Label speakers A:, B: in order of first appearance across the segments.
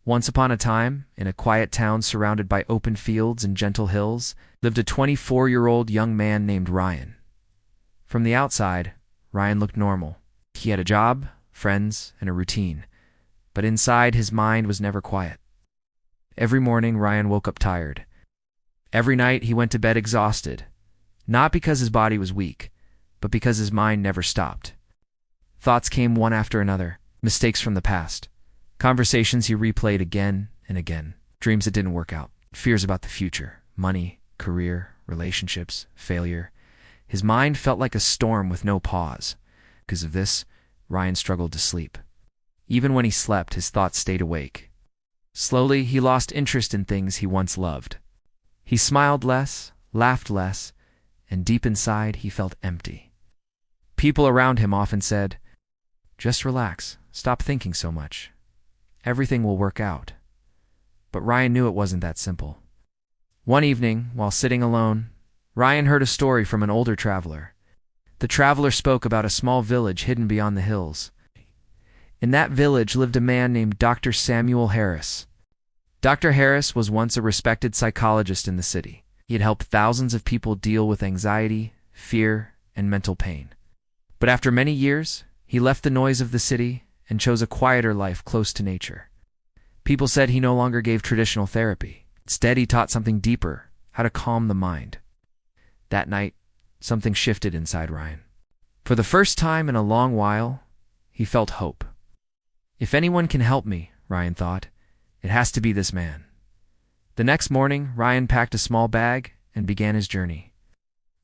A: Once upon a time, in a quiet town surrounded by open fields and gentle hills, lived a 24-year-old young man named Ryan. From the outside, Ryan looked normal. He had a job, friends, and a routine. But inside, his mind was never quiet. Every morning, Ryan woke up tired. Every night, he went to bed exhausted. Not because his body was weak, but because his mind never stopped. Thoughts came one after another, mistakes from the past. Conversations he replayed again and again. Dreams that didn't work out. Fears about the future. Money, career, relationships, failure. His mind felt like a storm with no pause. Because of this, Ryan struggled to sleep. Even when he slept, his thoughts stayed awake. Slowly, he lost interest in things he once loved. He smiled less, laughed less, and deep inside, he felt empty. People around him often said, "Just relax, stop thinking so much. Everything will work out." But Ryan knew it wasn't that simple. One evening, while sitting alone, Ryan heard a story from an older traveler. The traveler spoke about a small village hidden beyond the hills. In that village lived a man named Dr. Samuel Harris. Dr. Harris was once a respected psychologist in the city. He had helped thousands of people deal with anxiety, fear, and mental pain. But after many years, he left the noise of the city and chose a quieter life close to nature. People said he no longer gave traditional therapy. Instead, he taught something deeper, how to calm the mind. That night, something shifted inside Ryan. For the first time in a long while, he felt hope. If anyone can help me, Ryan thought, it has to be this man. The next morning, Ryan packed a small bag and began his journey.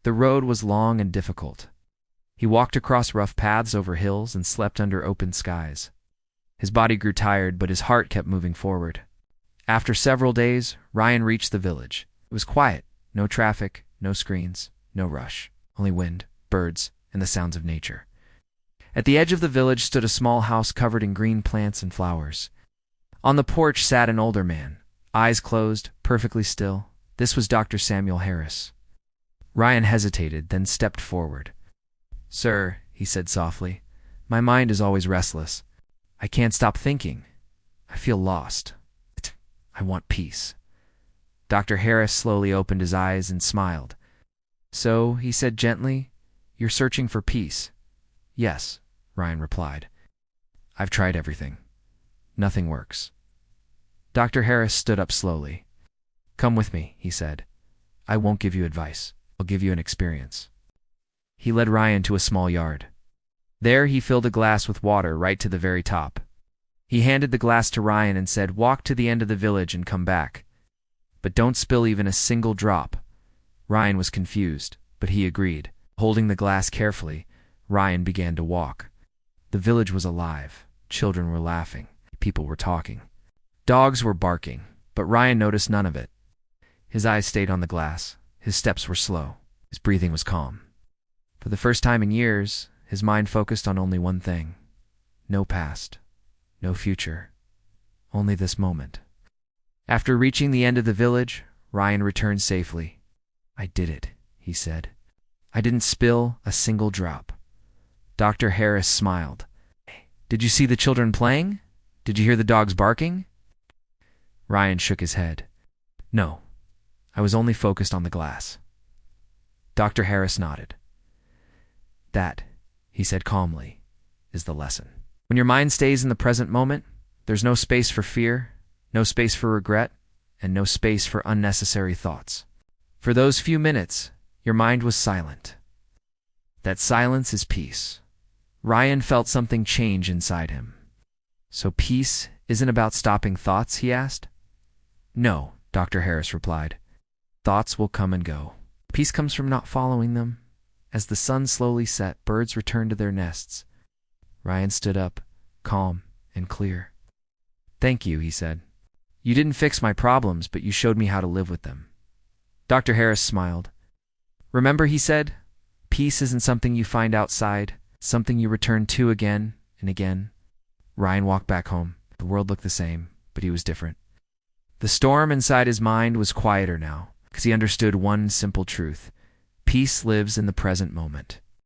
A: The road was long and difficult. He walked across rough paths over hills and slept under open skies. His body grew tired, but his heart kept moving forward. After several days, Ryan reached the village. It was quiet, no traffic, no screens, no rush, only wind, birds, and the sounds of nature. At the edge of the village stood a small house covered in green plants and flowers. On the porch sat an older man, eyes closed, perfectly still. This was Dr. Samuel Harris. Ryan hesitated, then stepped forward. "Sir," he said softly, "my mind is always restless. I can't stop thinking. I feel lost. I want peace." Dr. Harris slowly opened his eyes and smiled. "So," he said gently, "you're searching for peace?" "Yes," Ryan replied. "I've tried everything. Nothing works." Dr. Harris stood up slowly. "Come with me," he said. "I won't give you advice. I'll give you an experience." He led Ryan to a small yard. There he filled a glass with water right to the very top. He handed the glass to Ryan and said, "Walk to the end of the village and come back. But don't spill even a single drop." Ryan was confused, but he agreed. Holding the glass carefully, Ryan began to walk. The village was alive. Children were laughing. People were talking. Dogs were barking, but Ryan noticed none of it. His eyes stayed on the glass. His steps were slow. His breathing was calm. For the first time in years, his mind focused on only one thing. No past. No future. Only this moment. After reaching the end of the village, Ryan returned safely. "I did it," he said. "I didn't spill a single drop." Dr. Harris smiled. "Did you see the children playing? Did you hear the dogs barking?" Ryan shook his head. "No, I was only focused on the glass." Dr. Harris nodded. "That," he said calmly, "is the lesson. When your mind stays in the present moment, there's no space for fear, no space for regret, and no space for unnecessary thoughts. For those few minutes, your mind was silent. That silence is peace." Ryan felt something change inside him. "So peace isn't about stopping thoughts?" he asked. "No," Dr. Harris replied. "Thoughts will come and go. Peace comes from not following them." As the sun slowly set, birds returned to their nests. Ryan stood up, calm and clear. "Thank you," he said. "You didn't fix my problems, but you showed me how to live with them." Dr. Harris smiled. "Remember," he said, "peace isn't something you find outside, it's something you return to again and again." Ryan walked back home. The world looked the same, but he was different. The storm inside his mind was quieter now, because he understood one simple truth. Peace lives in the present moment.